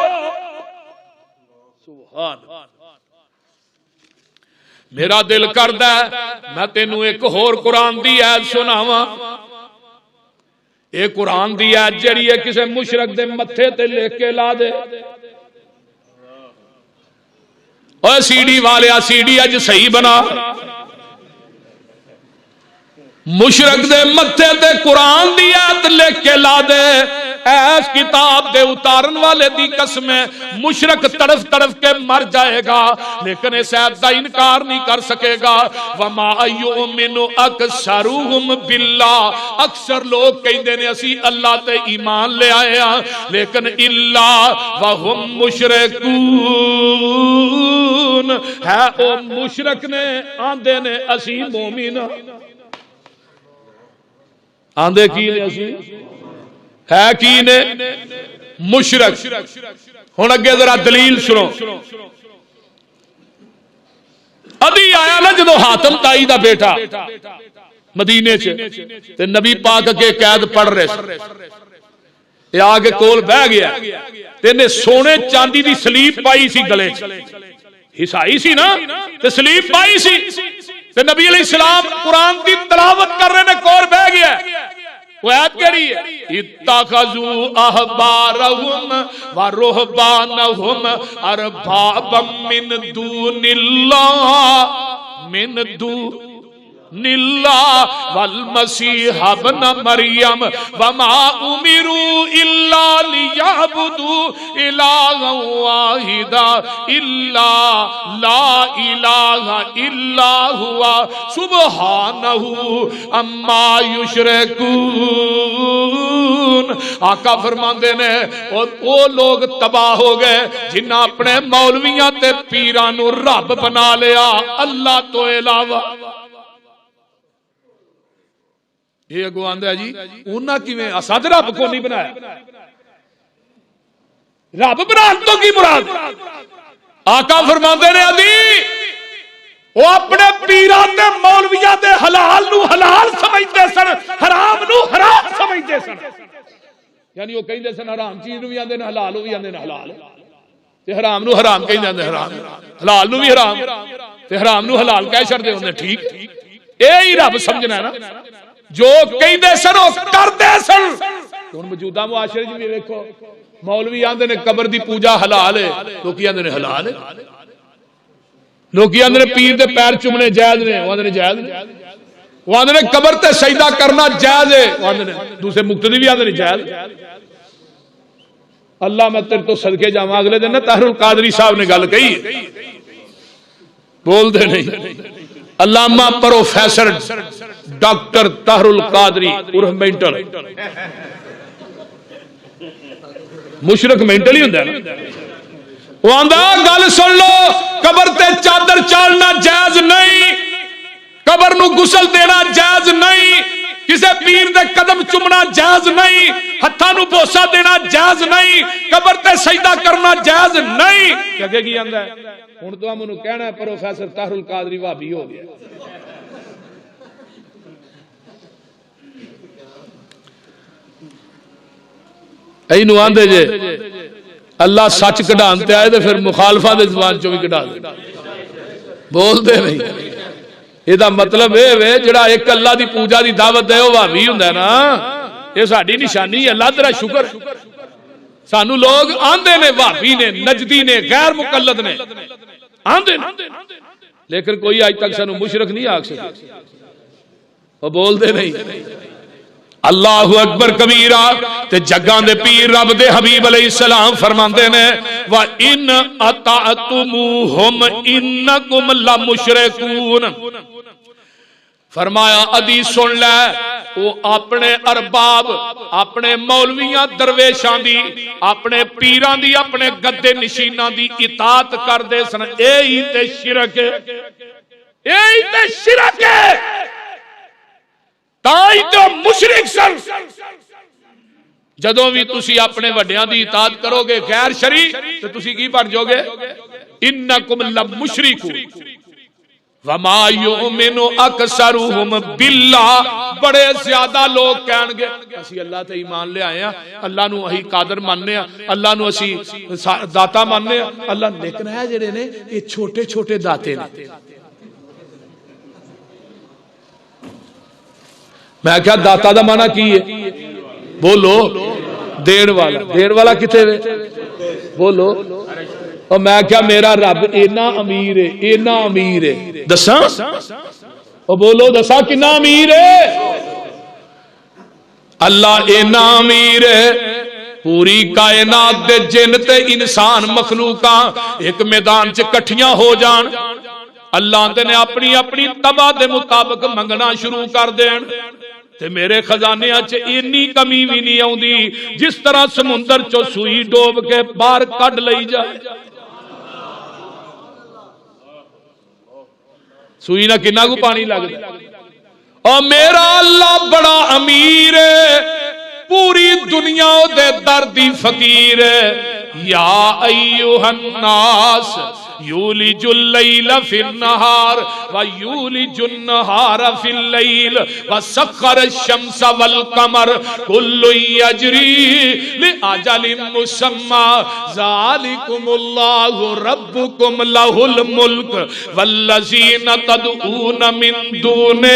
سبحان۔ میرا دل کردا ہے میں تینوں ایک ہور قرآن دی آیت سناواں، ایک قرآن دی آیت جڑی ہے کسے مشرک دے متھے تے لکھ کے لا دے۔ اوے سی ڈی والیا سی ڈی اج صحیح بنا، مشرک دے متھے تے قرآن دی آیت لکھ کے لا دے، ایس کتاب دے اتارن والے دی قسم ہے مشرک تڑف تڑف کے مر جائے گا لیکن اس آیت دا انکار نہیں کر سکے گا۔ وما یؤمن اکثرهم باللہ، اکثر لوگ کہندے نے اسی اللہ تے ایمان لے آئے ہاں لیکن الا وهم مشرکون، ہے او مشرک نے آندے نے اسی مومن آندے کی نے اسی ہے کی نے مشرک۔ ہن اگے ذرا دلیل سنو۔ ادی آیا نا جدو حاتم تائی دا بیٹا مدینے چ تے نبی پاک کے قید پڑھ رہے اے آگے کول بہ گیا تے نے سونے چاندی دی سلیب پائی سی گلے چ، عیسائی سی نا تے سلیب پائی سی تے نبی علیہ السلام قرآن دی تلاوت کر رہے نے کول بہ گیا۔ وہ آیت کہہ رہی ہے اتخذوا احبارهم ورهبانهم اربابا من دون اللہ والمسیح ابن مریم وما امروا الا لیعبدوا الہا واحدا الا لا الہ الا ہوا سبحانہ اما یشرکون۔ آقا فرماندے نے وہ لوگ تباہ ہو گئے جنہاں اپنے مولویاں تے پیراں نو رب بنا لیا اللہ تو علاوہ۔ یہ اگو آندہ ہے جی انہاں کی میں اساد رب کو نہیں بنایا، رب بنا تو کی مراد؟ آقا فرماندے نے علی وہ اپنے پیران دے مولویاں دے حلال نو حلال سمجھتے سن، حرام نو حرام سمجھتے سن، یعنی وہ کہیں دے سن حرام چیز نو بھی آندے نے حلال نو بھی آندے نے حلال تے حرام نو حرام کہیں دے حرام، حلال نو بھی حرام تے حرام نو حلال کہہ چھڑ دے ہوندے۔ ٹھیک یہی رب سمجھنا ہے نا، جو کہیں دے سن وہ کر دے سن۔ تو موجودہ معاشرے جی بھی دیکھو مولوی آندے نے قبر دی پوجا حلال ہے، لوکی آندے نے حلال ہے، لوکی آندے نے پیر دے پیر چومنے جائز نے، وہ آندے نے جائز، وہ آندے نے قبر تے سجدہ کرنا جائز ہے، وہ آندے نے دوسرے مقتدی بھی آندے نے جائز۔ اللہ میں تیرے تو صدقے جاواں، اگلے دن نا طاہر القادری صاحب نے گل کہی، بول دے نہیں، علامہ پروفیسر ڈاکٹر طاہر القادری عرف مینٹل، مشرک مینٹل ہی ہوندہ ہے نا، وہ آندہ گل سن لو قبر تے چادر چالنا جائز نہیں، قبر نو غسل دینا جائز نہیں، کسے پیر دے قدم چمنا جائز نہیں، ہتھاں نو بوسا دینا جائز نہیں، قبر تے سجدہ کرنا جائز نہیں۔ کہے کی آندہ ہے ہن تو ہم انہوں کہنا ہے پروفیسر طاہر القادری وہابی ہو گیا۔ اینو آندے جے اللہ سچ کڈھانتے آئے تو پھر مخالفہ دے زبان چوں بھی کڈھا دے، بول دے نہیں۔ یہ دا مطلب ہے جڑا ایک اللہ دی پوجا دی دعوت دے وہ وہابی ہوندا ہے نا، یہ ساڈی نشانی ہے، اللہ تیرا شکر۔ سانو لوگ آندے نے وہابی نے، نجدی نے، غیر مقلد نے آندے نے، لیکن کوئی آج تک سانو مشرک نہیں آکھ سکے، وہ بول دے نہیں۔ اللہ اکبر کبیرہ تے جگاں دے پیر رب دے حبیب علیہ السلام فرماندے نے وَإِنْ أَطَعْتُمُوهُمْ إِنَّكُمْ لَمُشْرِكُونَ۔ فرمایا ادی سن لے وہ اپنے ارباب، اپنے مولویاں درویشاں دی، اپنے پیران دی، اپنے گدے نشیناں دی اطاعت کر دے سن، اے تے شرک ہے، اے تے شرک ہے، تائی تو مشرک سن۔ جدوں بھی تسی اپنے وڈیاں دی اطاعت کرو گے غیر شرعی تو تسی کی بن جاؤ گے؟ انکم لمشرکون وما یؤمن اکثرهم باللہ۔ بڑے زیادہ لوگ کہن گے اسی اللہ تے ایمان لے آئے ہیں، اللہ نو اہی قادر ماننے ہیں، اللہ نو اسی داتا ماننے ہیں، اللہ لیکن ہے جڑے نے یہ چھوٹے چھوٹے داتے نے۔ میں کیا داتا دا معنی کی ہے؟ بولو دین والا، دین والا کتے وے؟ بولو۔ اور میں کیا میرا رب اینا امیر ہے، اینا امیر ہے، دساں او بولو دسا کنا امیر ہے؟ اللہ اینا امیر ہے پوری کائنات دے جن تے انسان مخلوقاں ایک میدان چ کٹھیاں ہو جان، اللہ نے اپنی اپنی طبع دے مطابق منگنا شروع کر دین تے میرے خزانیاں چ اینی کمی بھی نہیں آوندی جس طرح سمندر چو سوئی ڈوب کے باہر کڈ لئی جائے۔ سوئی نہ کنا کو پانی لگدا، اور میرا اللہ بڑا امیر ہے، پوری دنیا دے دردی فقیر ہے۔ یا ایھا الناس یولج اللیل فی النہار ویولج النہار فی اللیل وسخر الشمس والقمر کل یجری لأجل مسمی ذالکم اللہ ربکم لہ الملک والذین تدعون من دونہ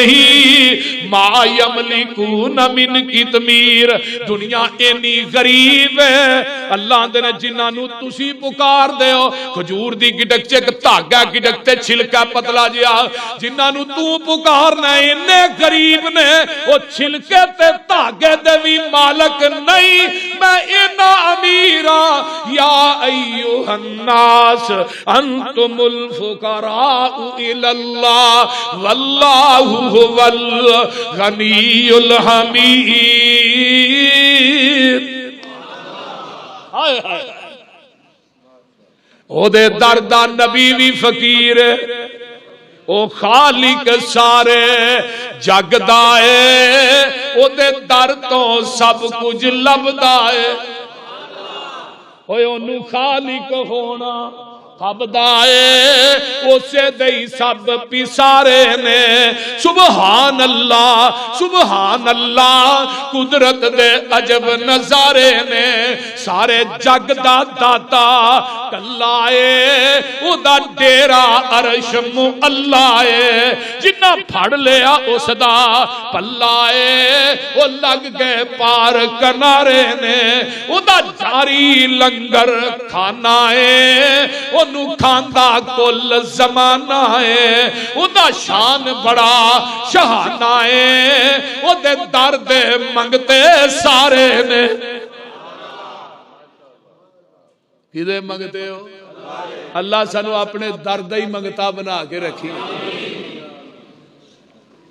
ما یملکون من قطمیر۔ دنیا اینی غریب ہے، اللہ دے جنہاں تسی پکار دے ہو کھجور دی گڈک چ دھاگا گڈکتے چھلکا پتلا جیا، جنہاں تو پکارنا اینے غریب نے وہ چھلکے تے دھاگے دے بھی مالک نہیں، میں اینا امیرا۔ یا ایھا الناس انتم الفقراء الی اللہ واللہ هو الغنی الحمید۔ او دے دردہ نبی بھی فقیر ہے، او خالق سارے جگ دا ہے، او دے در تو سب کچھ لبدا ہے۔ اوے اونوں خالق ہونا خبدا ہے، اسے دئی سب پیسارے نے۔ سبحان اللہ قدرت دے عجب نظارے نے، سارے جگ دا داتا کلا ہے، او دا ڈیرا عرش معلا ہے، جنہ پھڑ لیا اس دا پلا ہے، او لگ گئے پار کنارے نے، او دا جاری لنگر کھانا ہے، او نو کھاندا کل زمانہ ہے، او دا شان بڑا شہانہ ہے، او دے درد منگتے سارے نے۔ کدے منگتے ہو؟ اللہ سانو اپنے درد ہی منگتا بنا کے رکھی۔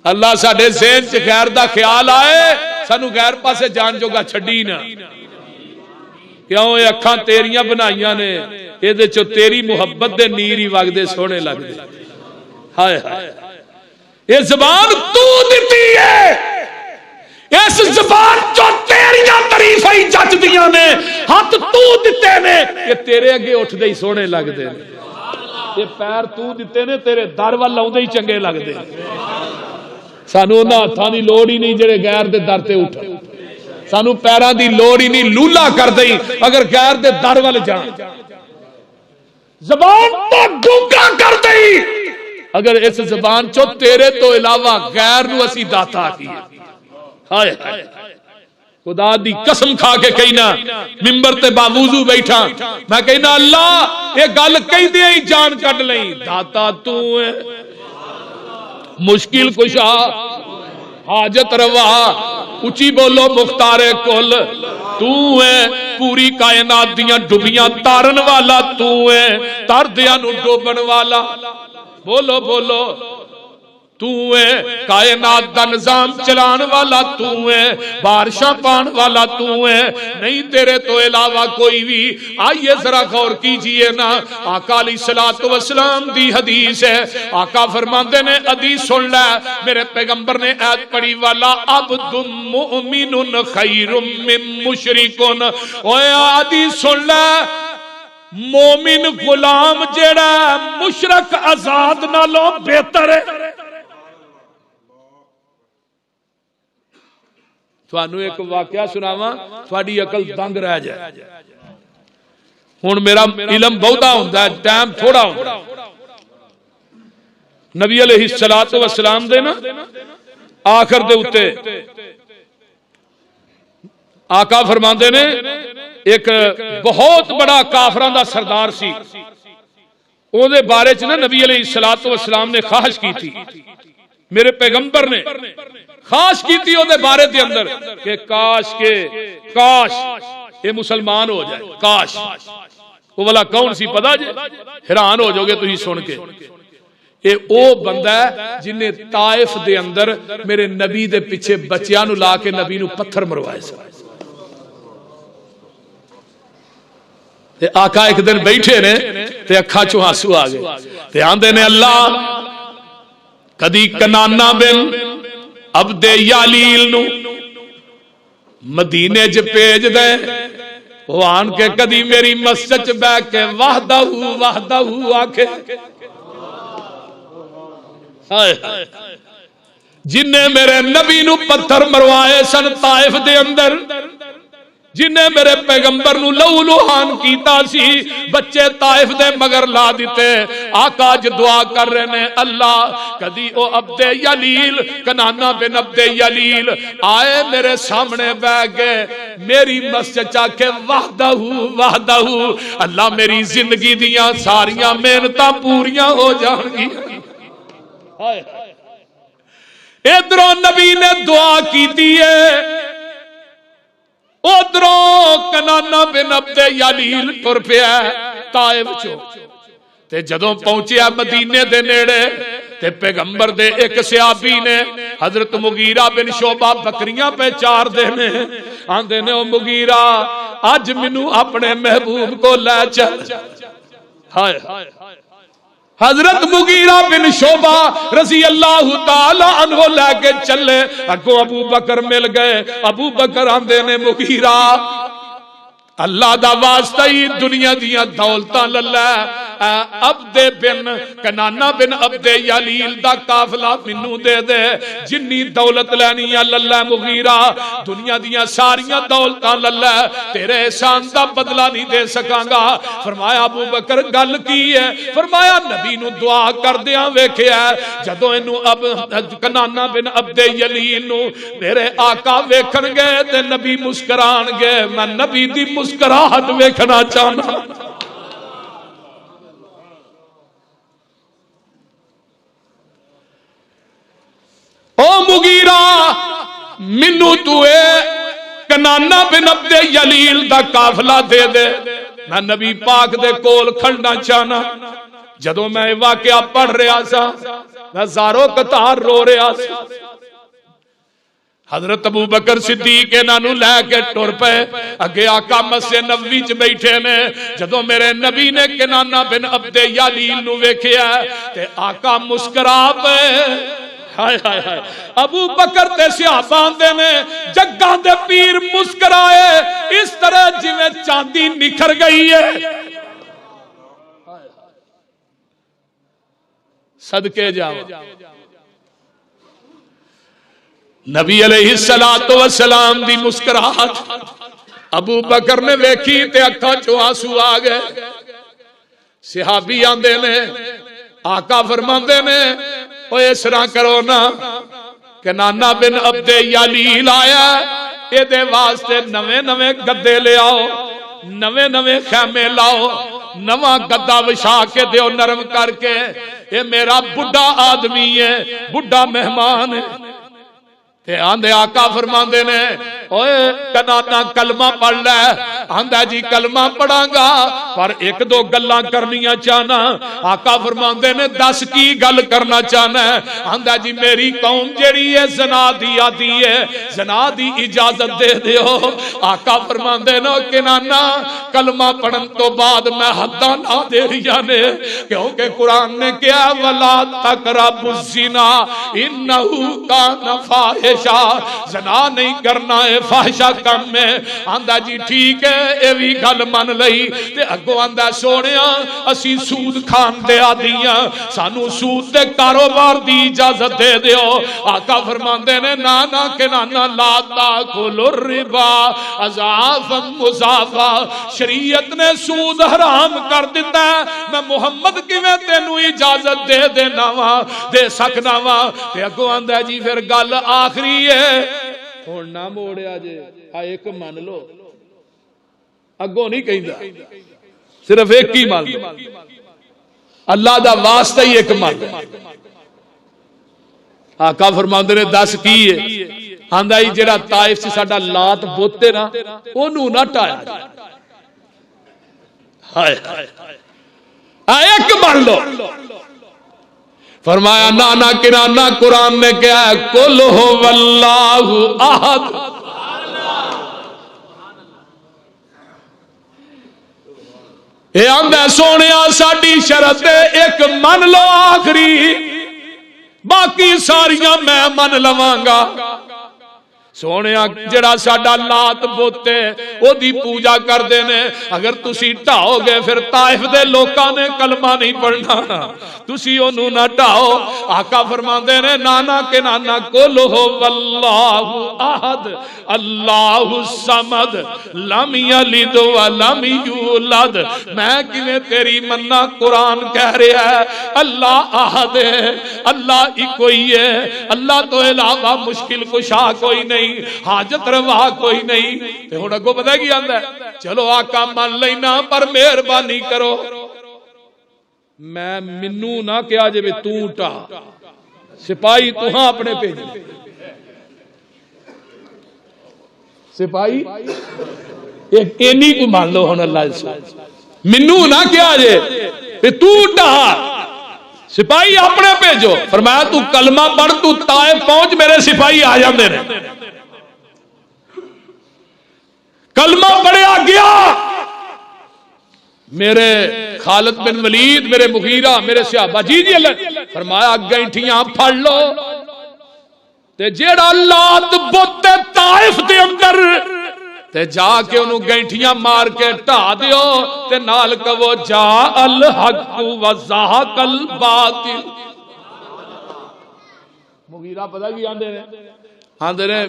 اللہ ساڈے ذہن چ غیر دا خیال آئے سانو غیر پاسے جان جوگا چھڈی نہ۔ کیوں یہ اکھاں تیریاں بنائیاں نے، یہ چو تیری محبت دے نیری وگدے سونے لگدے۔ ہائے ہائے یہ زبان تو دیتی ہے، اس زبان جو تیریاں تعریفاں جج دیاں نے، ہاتھ تو دتے نے، یہ تیرے اگے اٹھ دے سونے لگدے، یہ پیر تو دتے نے تیرے در ول لاؤندے ہی چنگے لگدے۔ سانو انہاں ہتھاں دی لوڑ ہی نہیں جڑے غیر دے در تے اٹھ، سانو پیراں دی لوڑ ہی نہیں لولا کر دئی اگر غیر دے در ول جان، زبان تو گونگا کر دئی اگر اس زبان چو تیرے تو علاوہ غیر نو اسی داتا کی۔ ہائے خدا دی قسم کھا کے کہنا، ممبر تے باوضو بیٹھا میں کہنا اللہ یہ گل کہی دے ہی جان کٹ لئی، داتا تو ہے، مشکل کشا، حاجت روا، اچھی بولو مختار کل تو ہے، پوری کائنات دیاں ڈبیاں تارن والا تو ہے، تار دیاں نو ڈوبن والا، بولو بولو تو ہے، کائنات دا نظام چلان والا تو ہے، بارشاں پان والا تو ہے، نہیں تیرے تو علاوہ کوئی بھی۔ آئیے ذرا غور کیجئے نا، آقا علیہ السلام دی حدیث ہے، آقا فرماندے نے حدیث سن لے، میرے پیغمبر نے آیت پڑھی والا عبد مؤمن خیر من مشرک، اوے حدیث سن لے، مومن غلام جیڑا مشرک آزاد نالوں بہتر ہے۔ تھانو ایک واقعہ سناواں تھوڑی عقل دنگ رہ جائے، ہن میرا علم بہتا ہوندا ہے ٹائم تھوڑا ہوندا۔ نبی علیہ الصلوۃ والسلام دے نا آخر دے اوتے آقا فرماندے نے ایک بہت بڑا کافراں دا سردار سی، او دے بارے چ نا نبی علیہ الصلوۃ والسلام نے خواہش کی تھی میرے پیغمبر نے خاص کی تھی وہ بارے دے اندر کہ کاش یہ مسلمان ہو جائے. کاش وہ والا کون سی پتا جی؟ حیران ہو جاؤ گے تھی سن کے. یہ او بندہ ہے جن نے طائف دے اندر میرے نبی دے پیچھے بچیاں نو لا کے نبی نو پتھر مروائے سن. آقا ایک دن بیٹھے نے تے اکھاں چوں آنسو آ گئے تے آندے نے اللہ کدی کنانا بن عبد یالیل نو مدینے چ بھیج دے وہ آن کے کدی میری مسجد چ بیٹھ کے وحدہ آکھے. جن نے میرے نبی نو پتھر مروائے سن طائف دے اندر، جن نے میرے پیغمبر نو لہو لہان کیتا سی، بچے طائف دے مگر لا دیتے. آقا ج دعا کر رہے نے اللہ کدی او عبد یلیل کنانا بن عبد یلیل آئے میرے سامنے بیٹھ گئے میری مسجد چا کے وحدہ اللہ میری زندگی دیاں ساریاں محنتاں پوریاں ہو جان گی. ادھروں نبی نے دعا کی ادھروں کنانا بن عبد یلیل ٹر پیا طائف چوں تے جدوں پہنچیا مدینے دے نیڑے تے پیغمبر دے ایک صحابی نے حضرت مغیرہ بن شعبہ بکریاں پہ چار دے نے آندے نے او مغیرہ اج مینوں اپنے محبوب کو لے چل. ہائے حضرت مغیرہ بن شعبہ رضی اللہ تعالی عنہ لے کے چلے. اگوں ابو بکر مل گئے. ابو بکر آندے نے مغیرہ اللہ دا واسطہ ہی دنیا دیاں دولتاں للہ عبد بن کنانا بن عبد یلیل دا قافلہ منو دے دے جنی دولت لینی ہے للہ مغیرہ دنیا دیاں ساریاں دولتاں للہ تیرے احسان دا بدلہ نہیں دے سکاں گا. فرمایا ابو بکر گل کی ہے؟ فرمایا نبی نو دعا کر دیاں ویکھیا جدوں اینو اب کنانا بن عبد یلیل نو میرے آقا ویکھن گے تے نبی مسکران گے. میں نبی دی مسکراہٹ ویکھنا چاہنا. او مغیرہ منو تو کنانا بن عبد یلیل دا قافلہ دے دے میں نبی پاک دے کول کھڑنا چاہنا. جدوں میں واقعہ پڑھ رہا سا میں زارو قطار رو رہا سا. حضرت ابو بکر صدیق انہاں نو لے کے ٹر پے اگے آقا مسجد نبوی چ بیٹھے نے. جدوں میرے نبی نے کنانا بن عبد یلیل نو ویکھیا تے آقا مسکرا پے. ہائے ہائے ہائے ابو بکر تے صحابہ آندے نے جگاں دے پیر مسکرائے اس طرح جویں چاندی نکھر گئی ہے. صدقے جاؤ نبی علیہ السلام دی مسکراہٹ ابو بکر نے ویکھی تے اکھاں چوں آنسو آ گئے. صحابی آندے نے آقا فرماندے نے او اس طرح کرو نا کنانا بن عبد یلیل آیا اے دے واسطے نویں نویں گدے لے آؤ نویں نویں خیمے لاؤ نواں گدا وچھا کے دیو نرم کر کے. اے میرا بڈھا آدمی ہے بڈھا مہمان ہے. تے آندے آقا فرماندے نے اوئے کنانا کلمہ پڑھ لے. آندا جی کلمہ پڑھاں گا پر ایک دو گلاں کرنیاں چاہنا. آقا فرماندے نے دس کی گل کرنا چاہنا ہے؟ آندا جی میری قوم جڑی ہے زنا دی آدی ہے زنا دی اجازت دے دیو. آقا فرماندے نے کنانا کلمہ پڑھن تو بعد میں حداں نہ دے رہیا نے کیونکہ قرآن نے کیا ولا تقربوا الزنا انہ کان فاحشہ. زنا نہیں کرنا ہے فاحشہ کم میں. آندا جی ٹھیک ہے اے وی گل من لئی تے اگوں آندا سونیا اسی سود کھان دے آدیاں سانو سود دے کاروبار دی اجازت دے دیو. آقا فرماندے نے نا کنانا لا تاکلوا الربا اضعافا مضاعفا. شریعت نے سود حرام کر دیتا ہے میں محمد کیویں تینوں اجازت دے دینا وا دے سکنا وا. تے اگوں آندا جی پھر گل آخری ہے ہن نہ موڑیا جے ایک من لو. اگوں نہیں کہندا صرف ایک ہی مان اللہ دا واسطہ ہی ایک مان. آقا فرماندے نے دس کی ہے؟ آندا ہی جڑا طائف سے ساڈا لات بت ہے نا اونوں نہ ٹایا ہائے ایک بن لو۔ فرمایا نانا کنانا قرآن نے کیا ہے قل هو اللہ احد، اے آندا سونیا ساڈی شرط ایک من لو آخری، باقی ساریاں میں من لواں گا۔ سونیا جڑا ساڈا لات بت ہے او دی پوجا کردے نے، اگر تسی ٹھاؤ گے پھر طائف دے لوکاں نے کلمہ نہیں پڑھنا، تسی اونوں نہ ٹھاؤ۔ آقا فرماندے نے نانا کے نانا قل هو اللہ احد اللہ الصمد لم یلد ولم یولد۔ میں کیویں تیری مننا، قرآن کہہ رہا ہے اللہ احد ہے، اللہ ایک ہی ہے، اللہ تو علاوہ مشکل کشا کوئی نہیں، حاجت روا کوئی نہیں۔ تے ہن اگوں پتہ کی آندا ہے، چلو آقا من لینا پر مہربانی کرو میں منوں نہ کیا جے تو ٹا، سپاہی تو ہاں اپنے بھیج، سپاہی ایک اینی کو مان لو ہن اللہ سے، منوں نہ کیا جے تو ٹا، سپاہی اپنے بھیجو۔ فرمایا تو کلمہ پڑھ، تو طائف پہنچ، میرے سپاہی آ جاندے نے۔ کلمہ پڑھیا گیا، میرے خالد بن ولید، میرے مغیرہ، میرے صحابہ جی اللہ فرمایا گینٹیاں پھڑ لو تے جیڑا لات بت طائف دے اندر تے جا کے انہوں گینٹیاں مار کے ٹھا دیو تے نال کہو جا الحق وزہق الباطل۔ مغیرہ پتہ کی آندے نے؟ آندے نے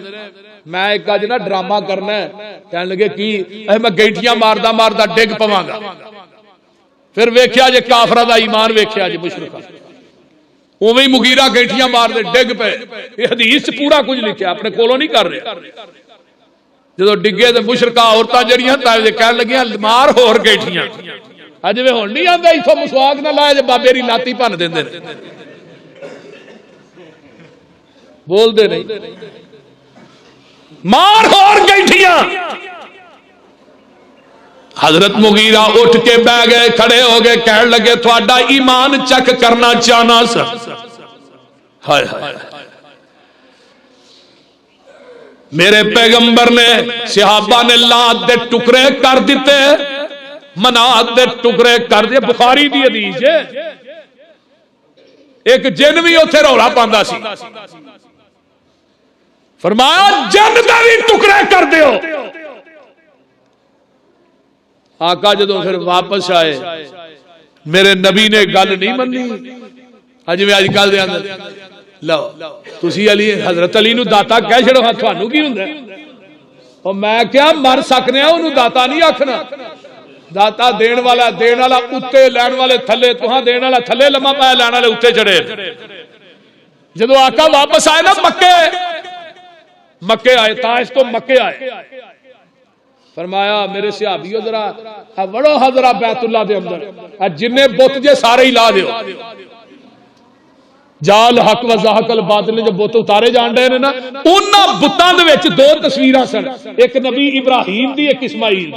میں ایک اج نا ڈرامہ کرنا ہے، کہنے لگے کی میں گینٹیاں ماردا ماردا ڈگ پواں گا، پھر ویکھیا جے کافراں دا ایمان، ویکھیا جے مشرکاں، اوویں مغیرہ گینٹیاں مار دے ڈگ پے۔ یہ حدیث پورا کچھ لکھیا، اپنے کولوں نہیں کر رہا۔ جدو ڈگے تے مشرکاں عورتاں جڑیاں تے کہن لگیاں مار ہور گینٹیاں، اج وی ہن نہیں آندا ایتھوں مسواک نہ لائے تے بابے دی لاتی بھن دیندے نے، بول دے نہیں، مار ہور گینٹیاں۔ حضرت مغیرہ اٹھ کے بہ گئے، کھڑے ہو گئے، کہنے لگے تھوڑا ایمان چیک کرنا چاہنا سا۔ ہائے ہائے میرے پیغمبر نے صحابہ نے لات دے ٹکڑے کر دیتے، منات دے ٹکڑے کر دیے، بخاری دی حدیث ہے۔ ایک جن بھی اوتھے رولا پاندا سی، فرمایا جن دا بھی ٹکڑے کر دیو۔ آقا جدو پھر واپس آئے، میرے نبی نے گل نہیں منی، اج میں اج کل دے اندر لو تسی علی حضرت علی نو داتا کہہ چھڑو، ہاں تھانوں کی ہوندا ہے؟ اور میں کیا مر سکنے ہوں، انہوں داتا نہیں آکھنا، داتا دین والا اتے، لین والے تھلے، تہاں دین والا تھلے لمحہ پایا، لین والے اتے چڑھے۔ جدو آقا واپس آئے نا مکے آئے، طائف تو مکے آئے، فرمایا میرے صحابیو ذرا وڑو حضرہ بیت اللہ دے اندر، جنہیں بت جے سارے ہی لا دیو۔ جال حق و زحق الباطل، جو بت اتارے جان رہے ہیں نا، انہاں بتاں دے وچ دو تصویراں سن، ایک نبی ابراہیم دی، ایک اسماعیل۔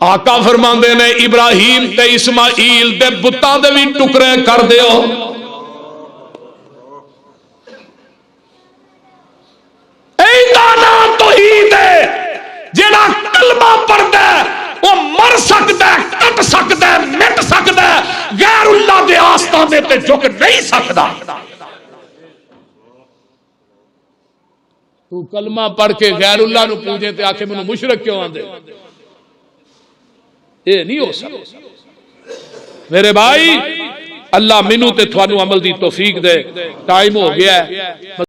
آقا فرماندے نے ابراہیم تے اسماعیل دے بتاں دے وی ٹکڑے کر دیو۔ ایندا نام توحید ہے، جیڑا کلمہ پڑھدا ہے وہ مر سکتا ہے، کٹ سکتا ہے، مٹ سکتا ہے، غیر اللہ دے آستانے تے جھک نہیں سکتا۔ تو کلمہ پڑھ کے غیر اللہ نو پوجے تے آکھے مینوں مشرک کیوں آندے؟ یہ نہیں ہو سکتا میرے بھائی۔ اللہ مینوں تے تھانوں عمل دی توفیق دے۔ ٹائم ہو گیا ہے۔